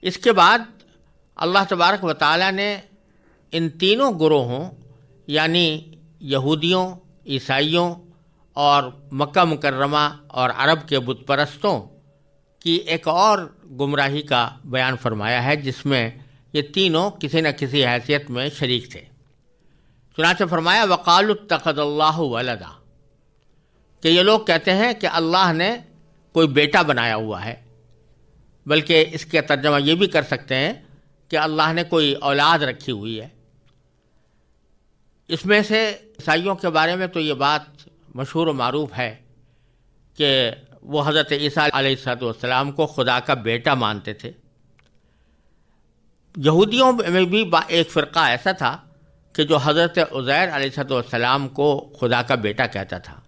اس کے بعد اللہ تبارک و تعالیٰ نے ان تینوں گروہوں یعنی یہودیوں، عیسائیوں اور مکہ مکرمہ اور عرب کے بت پرستوں کی ایک اور گمراہی کا بیان فرمایا ہے، جس میں یہ تینوں کسی نہ کسی حیثیت میں شریک تھے۔ چنانچہ فرمایا وقالوا اتخذ اللہ ولدا، کہ یہ لوگ کہتے ہیں کہ اللہ نے کوئی بیٹا بنایا ہوا ہے، بلکہ اس کا ترجمہ یہ بھی کر سکتے ہیں کہ اللہ نے کوئی اولاد رکھی ہوئی ہے۔ اس میں سے عیسائیوں کے بارے میں تو یہ بات مشہور و معروف ہے کہ وہ حضرت عیسیٰ علیہ السلام کو خدا کا بیٹا مانتے تھے۔ یہودیوں میں بھی ایک فرقہ ایسا تھا کہ جو حضرت عزیر علیہ السلام کو خدا کا بیٹا کہتا تھا،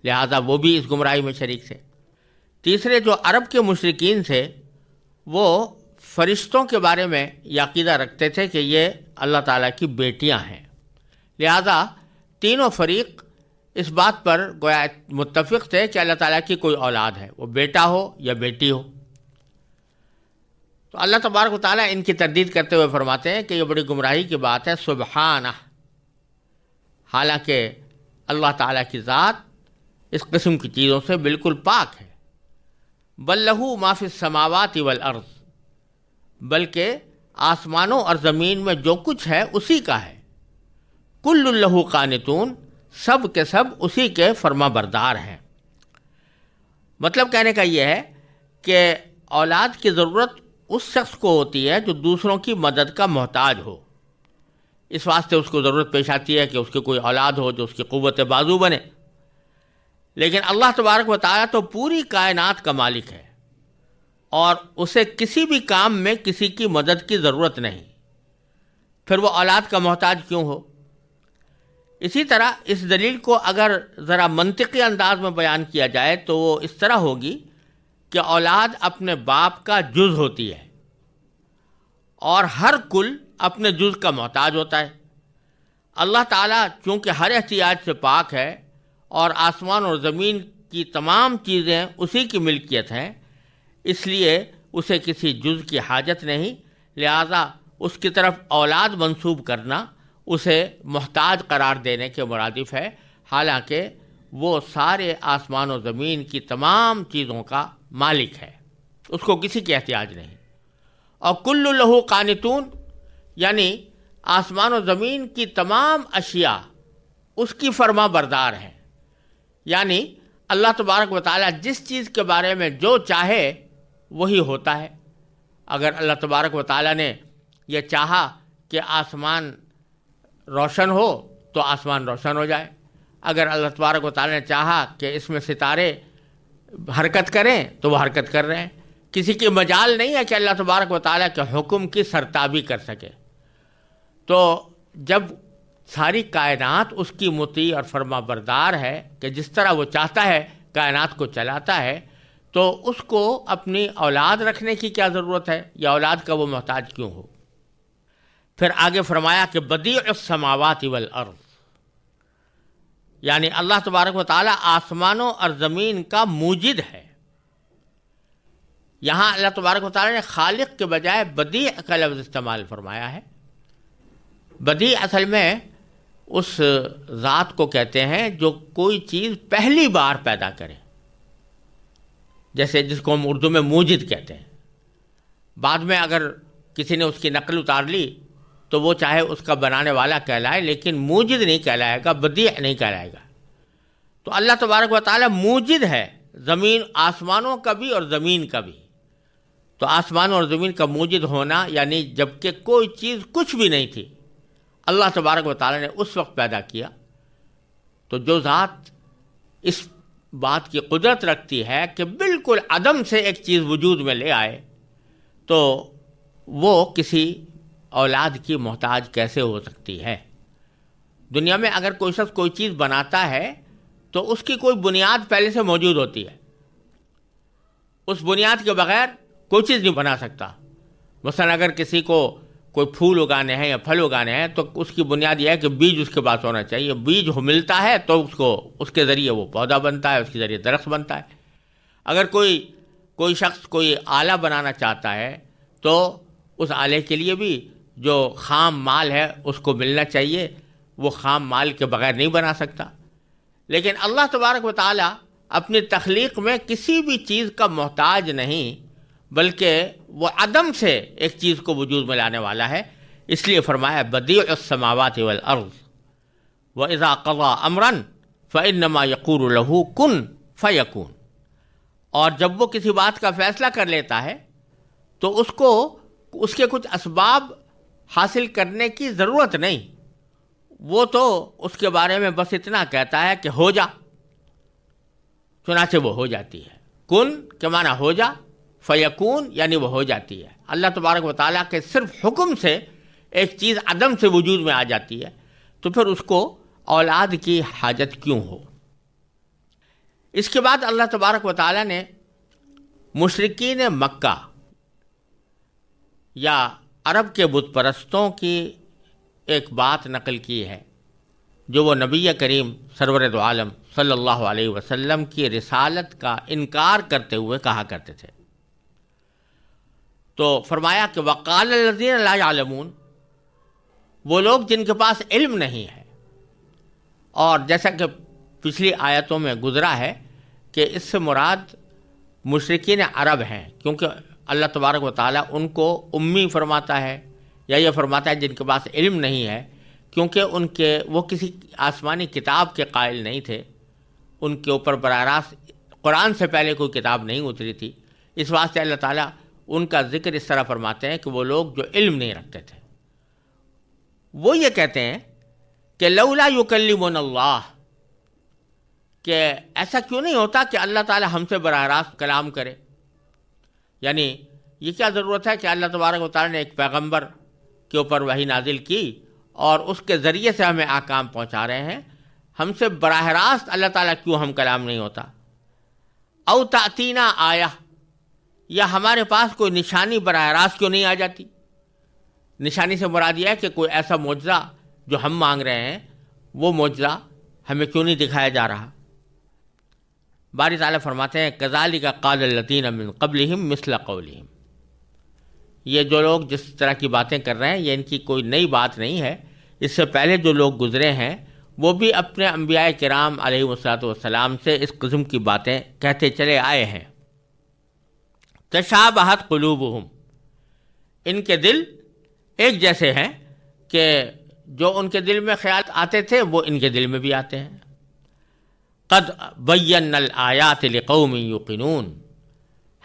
لہذا وہ بھی اس گمراہی میں شریک تھے۔ تیسرے جو عرب کے مشرکین تھے وہ فرشتوں کے بارے میں یہ عقیدہ رکھتے تھے کہ یہ اللہ تعالیٰ کی بیٹیاں ہیں، لہذا تینوں فریق اس بات پر گویا متفق تھے کہ اللہ تعالیٰ کی کوئی اولاد ہے، وہ بیٹا ہو یا بیٹی ہو۔ تو اللہ تبارک و تعالیٰ ان کی تردید کرتے ہوئے فرماتے ہیں کہ یہ بڑی گمراہی کی بات ہے، سبحانہ، حالانکہ اللہ تعالیٰ کی ذات اس قسم کی چیزوں سے بالکل پاک ہے۔ بل لہ ما فی السماوات والارض، بلکہ آسمانوں اور زمین میں جو کچھ ہے اسی کا ہے۔ کل لہ قانتون، سب کے سب اسی کے فرما بردار ہیں۔ مطلب کہنے کا یہ ہے کہ اولاد کی ضرورت اس شخص کو ہوتی ہے جو دوسروں کی مدد کا محتاج ہو، اس واسطے اس کو ضرورت پیش آتی ہے کہ اس کی کوئی اولاد ہو جو اس کی قوت بازو بنے۔ لیکن اللہ تبارک و تعالیٰ تو پوری کائنات کا مالک ہے اور اسے کسی بھی کام میں کسی کی مدد کی ضرورت نہیں، پھر وہ اولاد کا محتاج کیوں ہو؟ اسی طرح اس دلیل کو اگر ذرا منطقی انداز میں بیان کیا جائے تو وہ اس طرح ہوگی کہ اولاد اپنے باپ کا جز ہوتی ہے اور ہر کل اپنے جز کا محتاج ہوتا ہے۔ اللہ تعالیٰ چونکہ ہر احتیاج سے پاک ہے اور آسمان اور زمین کی تمام چیزیں اسی کی ملکیت ہیں، اس لیے اسے کسی جز کی حاجت نہیں، لہذا اس کی طرف اولاد منسوب کرنا اسے محتاج قرار دینے کے مرادف ہے، حالانکہ وہ سارے آسمان و زمین کی تمام چیزوں کا مالک ہے، اس کو کسی کی احتیاج نہیں۔ اور کل لہ قانتون، یعنی آسمان و زمین کی تمام اشیاء اس کی فرما بردار ہیں، یعنی اللہ تبارک و تعالیٰ جس چیز کے بارے میں جو چاہے وہی ہوتا ہے۔ اگر اللہ تبارک و تعالیٰ نے یہ چاہا کہ آسمان روشن ہو تو آسمان روشن ہو جائے، اگر اللہ تبارک و تعالیٰ نے چاہا کہ اس میں ستارے حرکت کریں تو وہ حرکت کر رہے ہیں۔ کسی کی مجال نہیں ہے کہ اللہ تبارک و تعالیٰ کے حکم کی سرتابی کر سکے۔ تو جب ساری کائنات اس کی مطیع اور فرما بردار ہے کہ جس طرح وہ چاہتا ہے کائنات کو چلاتا ہے، تو اس کو اپنی اولاد رکھنے کی کیا ضرورت ہے، یا اولاد کا وہ محتاج کیوں ہو؟ پھر آگے فرمایا کہ بدیع السماوات والارض، یعنی اللہ تبارک و تعالیٰ آسمانوں اور زمین کا موجد ہے۔ یہاں اللہ تبارک و تعالیٰ نے خالق کے بجائے بدیع کا لفظ استعمال فرمایا ہے۔ بدیع اصل میں اس ذات کو کہتے ہیں جو کوئی چیز پہلی بار پیدا کرے، جیسے جس کو ہم اردو میں موجد کہتے ہیں۔ بعد میں اگر کسی نے اس کی نقل اتار لی تو وہ چاہے اس کا بنانے والا کہلائے، لیکن موجد نہیں کہلائے گا، بدیع نہیں کہلائے گا۔ تو اللہ تبارک و تعالیٰ موجد ہے، زمین آسمانوں کا بھی اور زمین کا بھی۔ تو آسمانوں اور زمین کا موجد ہونا یعنی جبکہ کوئی چیز کچھ بھی نہیں تھی، اللہ تبارک و تعالیٰ نے اس وقت پیدا کیا۔ تو جو ذات اس بات کی قدرت رکھتی ہے کہ بالکل عدم سے ایک چیز وجود میں لے آئے، تو وہ کسی اولاد کی محتاج کیسے ہو سکتی ہے؟ دنیا میں اگر کوئی شخص کوئی چیز بناتا ہے تو اس کی کوئی بنیاد پہلے سے موجود ہوتی ہے، اس بنیاد کے بغیر کوئی چیز نہیں بنا سکتا۔ مثلا اگر کسی کو کوئی پھول اگانے ہیں یا پھل اگانے ہیں تو اس کی بنیاد یہ ہے کہ بیج اس کے پاس ہونا چاہیے، بیج ملتا ہے تو اس کے ذریعے وہ پودا بنتا ہے، اس کے ذریعے درخت بنتا ہے۔ اگر کوئی شخص کوئی آلہ بنانا چاہتا ہے تو اس آلے کے لیے بھی جو خام مال ہے اس کو ملنا چاہیے، وہ خام مال کے بغیر نہیں بنا سکتا۔ لیکن اللہ تبارک و تعالیٰ اپنی تخلیق میں کسی بھی چیز کا محتاج نہیں، بلکہ وہ عدم سے ایک چیز کو وجود میں لانے والا ہے۔ اس لیے فرمایا بدیع السماوات والارض واذا قضى امرا فانما يقول له کن فیکون۔ اور جب وہ کسی بات کا فیصلہ کر لیتا ہے تو اس کو اس کے کچھ اسباب حاصل کرنے کی ضرورت نہیں، وہ تو اس کے بارے میں بس اتنا کہتا ہے کہ ہو جا، چنانچہ وہ ہو جاتی ہے۔ کن کے معنی ہو جا، فیکون یعنی وہ ہو جاتی ہے۔ اللہ تبارک و تعالیٰ کے صرف حکم سے ایک چیز عدم سے وجود میں آ جاتی ہے، تو پھر اس کو اولاد کی حاجت کیوں ہو؟ اس کے بعد اللہ تبارک و تعالیٰ نے مشرکین مکہ یا عرب کے بت پرستوں کی ایک بات نقل کی ہے، جو وہ نبی کریم سرور دو عالم صلی اللہ علیہ وسلم کی رسالت کا انکار کرتے ہوئے کہا کرتے تھے۔ تو فرمایا کہ وقال الذین لا یعلمون، وہ لوگ جن کے پاس علم نہیں ہے۔ اور جیسا کہ پچھلی آیتوں میں گزرا ہے کہ اس سے مراد مشرکین عرب ہیں، کیونکہ اللہ تبارک و تعالیٰ ان کو امی فرماتا ہے، یا یہ فرماتا ہے جن کے پاس علم نہیں ہے، کیونکہ وہ کسی آسمانی کتاب کے قائل نہیں تھے، ان کے اوپر براہ راست قرآن سے پہلے کوئی کتاب نہیں اتری تھی۔ اس واسطے اللہ تعالیٰ ان کا ذکر اس طرح فرماتے ہیں کہ وہ لوگ جو علم نہیں رکھتے تھے، وہ یہ کہتے ہیں کہ لولا یکلمنا اللہ، کہ ایسا کیوں نہیں ہوتا کہ اللہ تعالیٰ ہم سے براہ راست کلام کرے، یعنی یہ کیا ضرورت ہے کہ اللہ تبارک و تعالیٰ نے ایک پیغمبر کے اوپر وحی نازل کی اور اس کے ذریعے سے ہمیں احکام پہنچا رہے ہیں، ہم سے براہ راست اللہ تعالیٰ کیوں ہم کلام نہیں ہوتا؟ او تأتینا آیہ، یا ہمارے پاس کوئی نشانی براہ راست کیوں نہیں آ جاتی؟ نشانی سے مراد یہ ہے کہ کوئی ایسا معجزہ جو ہم مانگ رہے ہیں، وہ معجزہ ہمیں کیوں نہیں دکھایا جا رہا؟ باری تعالیٰ فرماتے ہیں کذالک قال الذین من قبلہم مثل قولہم، یہ جو لوگ جس طرح کی باتیں کر رہے ہیں یہ ان کی کوئی نئی بات نہیں ہے، اس سے پہلے جو لوگ گزرے ہیں وہ بھی اپنے انبیاء کرام علیہ والسلام سے اس قسم کی باتیں کہتے چلے آئے ہیں۔ تشابہت قلوبہم، ان کے دل ایک جیسے ہیں کہ جو ان کے دل میں خیال آتے تھے وہ ان کے دل میں بھی آتے ہیں۔ قد بینا الآیات لقوم یوقنون،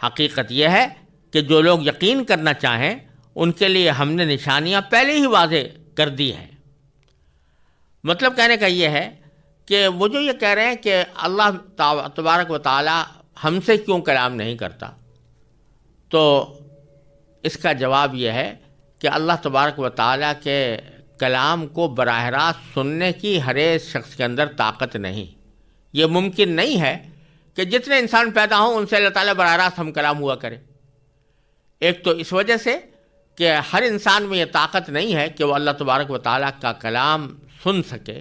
حقیقت یہ ہے کہ جو لوگ یقین کرنا چاہیں ان کے لیے ہم نے نشانیاں پہلے ہی واضح کر دی ہیں۔ مطلب کہنے کا یہ ہے کہ وہ جو یہ کہہ رہے ہیں کہ اللہ تبارک و تعالی ہم سے کیوں کلام نہیں کرتا، تو اس کا جواب یہ ہے کہ اللہ تبارک و تعالیٰ کے کلام کو براہ راست سننے کی ہر ایک شخص کے اندر طاقت نہیں۔ یہ ممکن نہیں ہے کہ جتنے انسان پیدا ہوں ان سے اللہ تعالیٰ براہ راست ہم کلام ہوا کرے۔ ایک تو اس وجہ سے کہ ہر انسان میں یہ طاقت نہیں ہے کہ وہ اللہ تبارک و تعالیٰ کا کلام سن سکے،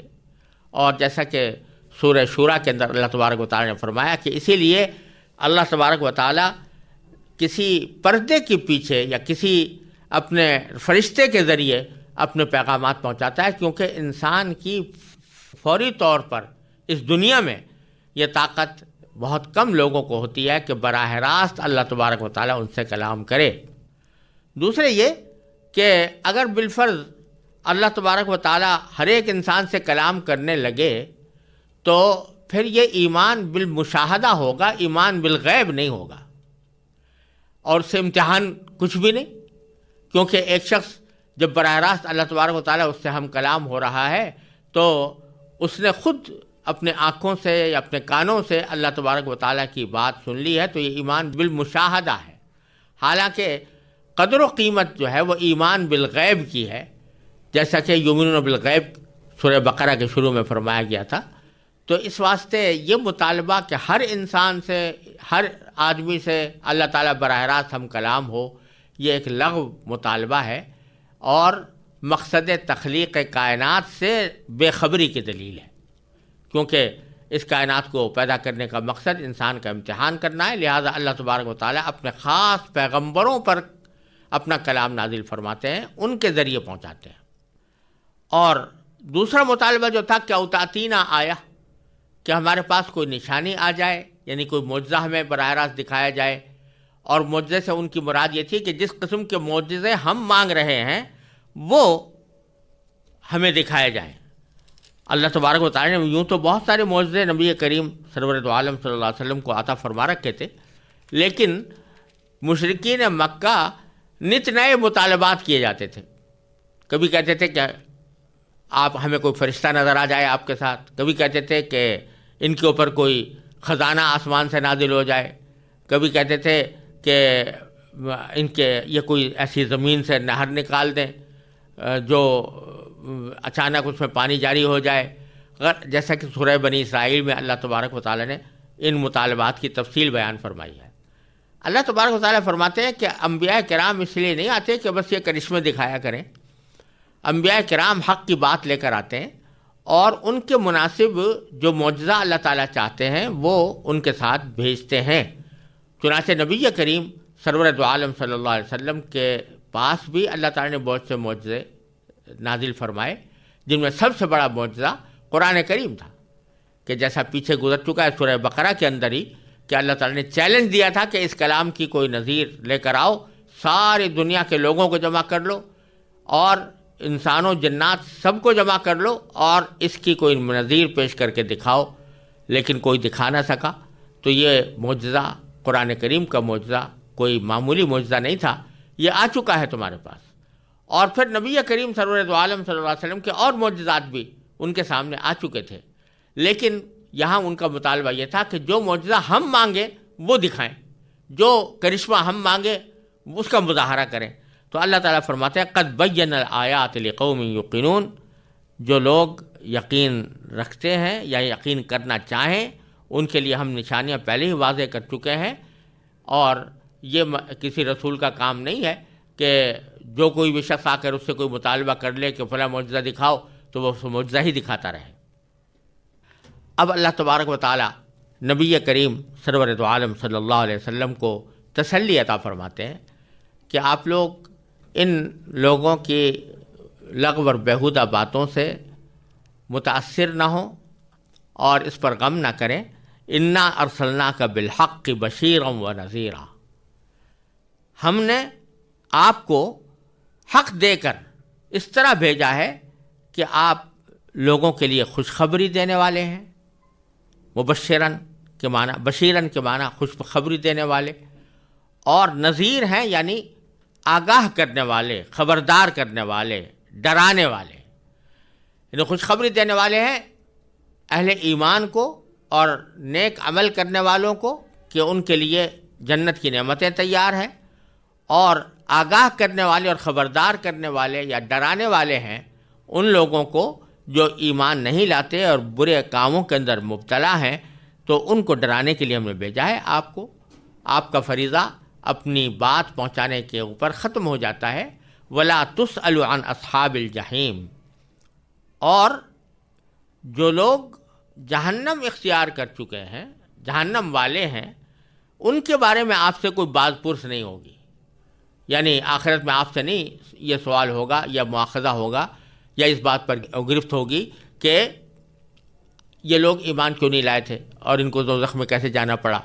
اور جیسا کہ سورہ شورا کے اندر اللہ تبارک و تعالیٰ نے فرمایا کہ اسی لیے اللہ تبارک و تعالیٰ کسی پردے کے پیچھے یا کسی اپنے فرشتے کے ذریعے اپنے پیغامات پہنچاتا ہے، کیونکہ انسان کی فوری طور پر اس دنیا میں یہ طاقت بہت کم لوگوں کو ہوتی ہے کہ براہ راست اللہ تبارک و تعالیٰ ان سے کلام کرے۔ دوسرے یہ کہ اگر بالفرض اللہ تبارک و تعالیٰ ہر ایک انسان سے کلام کرنے لگے تو پھر یہ ایمان بالمشاہدہ ہوگا، ایمان بالغیب نہیں ہوگا، اور اس سے امتحان کچھ بھی نہیں، کیونکہ ایک شخص جب براہ راست اللہ تبارک و تعالیٰ اس سے ہم کلام ہو رہا ہے تو اس نے خود اپنے آنکھوں سے یا اپنے کانوں سے اللہ تبارک و تعالیٰ کی بات سن لی ہے، تو یہ ایمان بالمشاہدہ ہے۔ حالانکہ قدر و قیمت جو ہے وہ ایمان بالغیب کی ہے، جیسا کہ یؤمنون بالغیب سورہ بقرہ کے شروع میں فرمایا گیا تھا۔ تو اس واسطے یہ مطالبہ کہ ہر انسان سے، ہر آدمی سے اللہ تعالیٰ براہ راست ہم کلام ہو، یہ ایک لغو مطالبہ ہے، اور مقصد تخلیق کائنات سے بے خبری کی دلیل ہے، کیونکہ اس کائنات کو پیدا کرنے کا مقصد انسان کا امتحان کرنا ہے، لہذا اللہ تبارک و تعالیٰ اپنے خاص پیغمبروں پر اپنا کلام نازل فرماتے ہیں، ان کے ذریعے پہنچاتے ہیں۔ اور دوسرا مطالبہ جو تھا کہ اوتاتینا آیا، کہ ہمارے پاس کوئی نشانی آ جائے، یعنی کوئی معجزہ ہمیں براہ راست دکھایا جائے۔ اور معجزے سے ان کی مراد یہ تھی کہ جس قسم کے معجزے ہم مانگ رہے ہیں وہ ہمیں دکھائے جائیں۔ اللہ تبارک و تعالیٰ نے یوں تو بہت سارے معجزے نبی کریم سرور دو عالم صلی اللہ علیہ وسلم کو عطا فرما رکھے تھے، لیکن مشرکین مکہ نت نئے مطالبات کیے جاتے تھے۔ کبھی کہتے تھے کہ آپ ہمیں کوئی فرشتہ نظر آ جائے آپ کے ساتھ، کبھی کہتے تھے کہ ان کے اوپر کوئی خزانہ آسمان سے نازل ہو جائے، کبھی کہتے تھے کہ ان کے یہ کوئی ایسی زمین سے نہر نکال دیں جو اچانک اس میں پانی جاری ہو جائے، جیسا کہ سورہ بنی اسرائیل میں اللہ تبارک و تعالیٰ نے ان مطالبات کی تفصیل بیان فرمائی ہے۔ اللہ تبارک و تعالیٰ فرماتے ہیں کہ انبیاء کرام اس لیے نہیں آتے کہ بس یہ کرشمے دکھایا کریں، انبیاء کرام حق کی بات لے کر آتے ہیں، اور ان کے مناسب جو معجزہ اللہ تعالیٰ چاہتے ہیں وہ ان کے ساتھ بھیجتے ہیں۔ چنانچہ نبی کریم سرور دو عالم صلی اللہ علیہ وسلم کے پاس بھی اللہ تعالیٰ نے بہت سے معجزے نازل فرمائے، جن میں سب سے بڑا معجزہ قرآن کریم تھا، کہ جیسا پیچھے گزر چکا ہے سورہ بقرہ کے اندر ہی، کہ اللہ تعالیٰ نے چیلنج دیا تھا کہ اس کلام کی کوئی نظیر لے کر آؤ، ساری دنیا کے لوگوں کو جمع کر لو، اور انسانوں جنات سب کو جمع کر لو، اور اس کی کوئی نظیر پیش کر کے دکھاؤ، لیکن کوئی دکھا نہ سکا۔ تو یہ معجزہ قرآن کریم کا معجزہ کوئی معمولی معجزہ نہیں تھا، یہ آ چکا ہے تمہارے پاس۔ اور پھر نبی کریم سرور دو عالم صلی اللہ علیہ وسلم کے اور معجزات بھی ان کے سامنے آ چکے تھے، لیکن یہاں ان کا مطالبہ یہ تھا کہ جو معجزہ ہم مانگیں وہ دکھائیں، جو کرشمہ ہم مانگیں اس کا مظاہرہ کریں۔ تو اللہ تعالیٰ فرماتے ہیں قد بین الآیات لقوم یوقنون، جو لوگ یقین رکھتے ہیں یا یقین کرنا چاہیں ان کے لیے ہم نشانیاں پہلے ہی واضح کر چکے ہیں۔ اور یہ کسی رسول کا کام نہیں ہے کہ جو کوئی بھی شخص آ کر اس سے کوئی مطالبہ کر لے کہ فلاں معجزہ دکھاؤ تو وہ معجزہ ہی دکھاتا رہے۔ اب اللہ تبارک و تعالیٰ نبی کریم سرور دو عالم صلی اللہ علیہ وسلم کو تسلی عطا فرماتے ہیں کہ آپ لوگ ان لوگوں کی لغو اور بیہودہ باتوں سے متاثر نہ ہوں اور اس پر غم نہ کریں۔ انا ارسلناک بالحق بشیرا و نذیرا، ہم نے آپ کو حق دے کر اس طرح بھیجا ہے کہ آپ لوگوں کے لیے خوشخبری دینے والے ہیں۔ مبشرن کے معنی، بشیرن کے معنی خوشخبری دینے والے، اور نذیر ہیں یعنی آگاہ کرنے والے، خبردار کرنے والے، ڈرانے والے۔ یعنی خوشخبری دینے والے ہیں اہل ایمان کو اور نیک عمل کرنے والوں کو کہ ان کے لیے جنت کی نعمتیں تیار ہیں، اور آگاہ کرنے والے اور خبردار کرنے والے یا ڈرانے والے ہیں ان لوگوں کو جو ایمان نہیں لاتے اور برے کاموں کے اندر مبتلا ہیں، تو ان کو ڈرانے کے لیے ہم نے بھیجا ہے آپ کو۔ آپ کا فریضہ اپنی بات پہنچانے کے اوپر ختم ہو جاتا ہے۔ وَلَا تُسْأَلُ عَنْ أَصْحَابِ الْجَحِيمِ، اور جو لوگ جہنم اختیار کر چکے ہیں، جہنم والے ہیں، ان کے بارے میں آپ سے کوئی باز پرس نہیں ہوگی۔ یعنی آخرت میں آپ سے نہیں یہ سوال ہوگا یا مواخذہ ہوگا یا اس بات پر گرفت ہوگی کہ یہ لوگ ایمان کیوں نہیں لائے تھے اور ان کو دوزخ میں کیسے جانا پڑا۔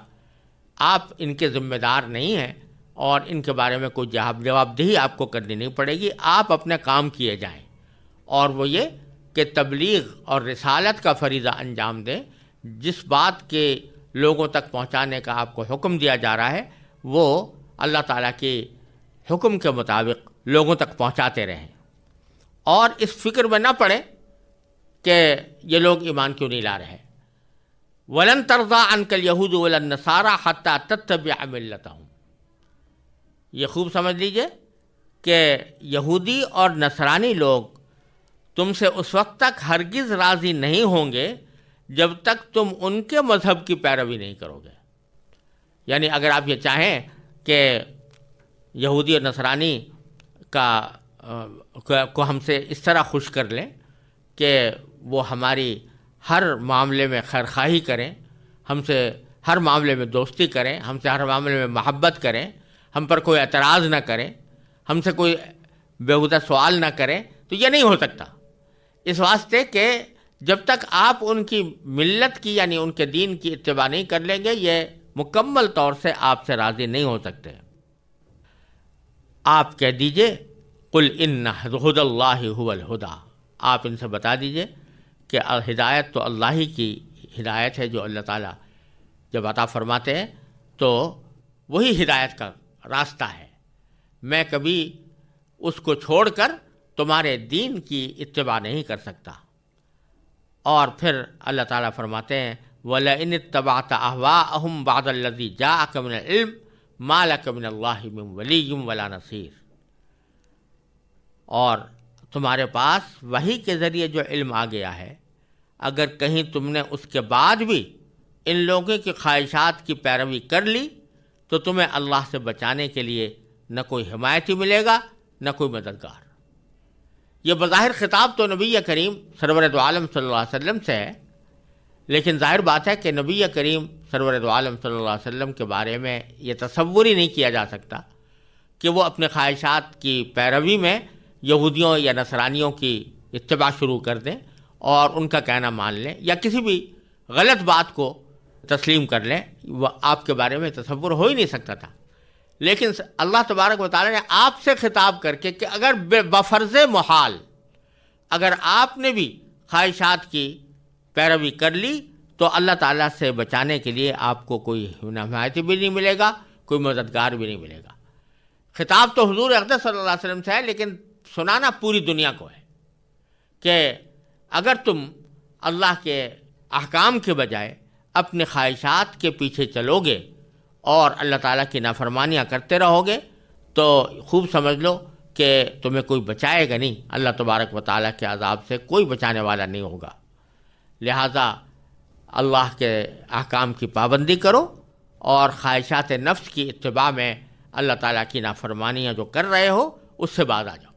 آپ ان کے ذمہ دار نہیں ہیں اور ان کے بارے میں کوئی جواب دہی آپ کو کرنی نہیں پڑے گی۔ آپ اپنے کام کیے جائیں، اور وہ یہ کہ تبلیغ اور رسالت کا فریضہ انجام دیں۔ جس بات کے لوگوں تک پہنچانے کا آپ کو حکم دیا جا رہا ہے وہ اللہ تعالیٰ کے حکم کے مطابق لوگوں تک پہنچاتے رہیں، اور اس فکر میں نہ پڑیں کہ یہ لوگ ایمان کیوں نہیں لا رہے۔ وَلَن تَرْضَىٰ عَنْكَ الْيَهُودُ وَلَا النَّصَارَىٰ حَتَّىٰ تَتَّبِعَ مِلَّتَهُمْ، یہ خوب سمجھ لیجئے کہ یہودی اور نصرانی لوگ تم سے اس وقت تک ہرگز راضی نہیں ہوں گے جب تک تم ان کے مذہب کی پیروی نہیں کرو گے۔ یعنی اگر آپ یہ چاہیں کہ یہودی اور نصرانی کو ہم سے اس طرح خوش کر لیں کہ وہ ہماری ہر معاملے میں خیرخواہی کریں، ہم سے ہر معاملے میں دوستی کریں، ہم سے ہر معاملے میں محبت کریں، ہم پر کوئی اعتراض نہ کریں، ہم سے کوئی بیہودہ سوال نہ کرے، تو یہ نہیں ہو سکتا، اس واسطے کہ جب تک آپ ان کی ملت کی یعنی ان کے دین کی اتباع نہیں کر لیں گے، یہ مکمل طور سے آپ سے راضی نہیں ہو سکتے۔ آپ کہہ دیجئے قل ان ھدی اللہ ھو الھدی، آپ ان سے بتا دیجئے کہ ہدایت تو اللہ ہی کی ہدایت ہے، جو اللہ تعالیٰ جب عطا فرماتے ہیں تو وہی ہدایت کا راستہ ہے، میں کبھی اس کو چھوڑ کر تمہارے دین کی اتباع نہیں کر سکتا۔ اور پھر اللہ تعالیٰ فرماتے ہیں وَلَئِنِ اتَّبَعْتَ أَهْوَاءَهُمْ بَعْدَ الَّذِي جَاءَكَ مِنَ الْعِلْمِ مَا لَكَ مِنَ اللَّهِ مِنْ وَلِيٍّ وَلَا نَصِيرٍ، اور تمہارے پاس وحی کے ذریعے جو علم آ گیا ہے، اگر کہیں تم نے اس کے بعد بھی ان لوگوں کی خواہشات کی پیروی کر لی تو تمہیں اللہ سے بچانے کے لیے نہ کوئی حمایتی ملے گا نہ کوئی مددگار۔ یہ بظاہر خطاب تو نبی کریم سرور دو عالم صلی اللہ علیہ وسلم سے ہے، لیکن ظاہر بات ہے کہ نبی کریم سرور دو عالم صلی اللہ علیہ وسلم کے بارے میں یہ تصور ہی نہیں کیا جا سکتا کہ وہ اپنے خواہشات کی پیروی میں یہودیوں یا نصرانیوں کی اتباع شروع کر دیں اور ان کا کہنا مان لیں یا کسی بھی غلط بات کو تسلیم کر لیں، وہ آپ کے بارے میں تصور ہو ہی نہیں سکتا تھا۔ لیکن اللہ تبارک و تعالیٰ نے آپ سے خطاب کر کے کہ اگر بفرض محال اگر آپ نے بھی خواہشات کی پیروی کر لی تو اللہ تعالیٰ سے بچانے کے لیے آپ کو کوئی حمایتی بھی نہیں ملے گا، کوئی مددگار بھی نہیں ملے گا۔ خطاب تو حضور اقدس صلی اللہ علیہ وسلم سے ہے، لیکن سنانا پوری دنیا کو ہے کہ اگر تم اللہ کے احکام کے بجائے اپنے خواہشات کے پیچھے چلو گے اور اللہ تعالیٰ کی نافرمانیاں کرتے رہو گے تو خوب سمجھ لو کہ تمہیں کوئی بچائے گا نہیں، اللہ تبارک و تعالیٰ کے عذاب سے کوئی بچانے والا نہیں ہوگا۔ لہٰذا اللہ کے احکام کی پابندی کرو اور خواہشات نفس کی اتباع میں اللہ تعالیٰ کی نافرمانیاں جو کر رہے ہو اس سے باز آ جاؤ۔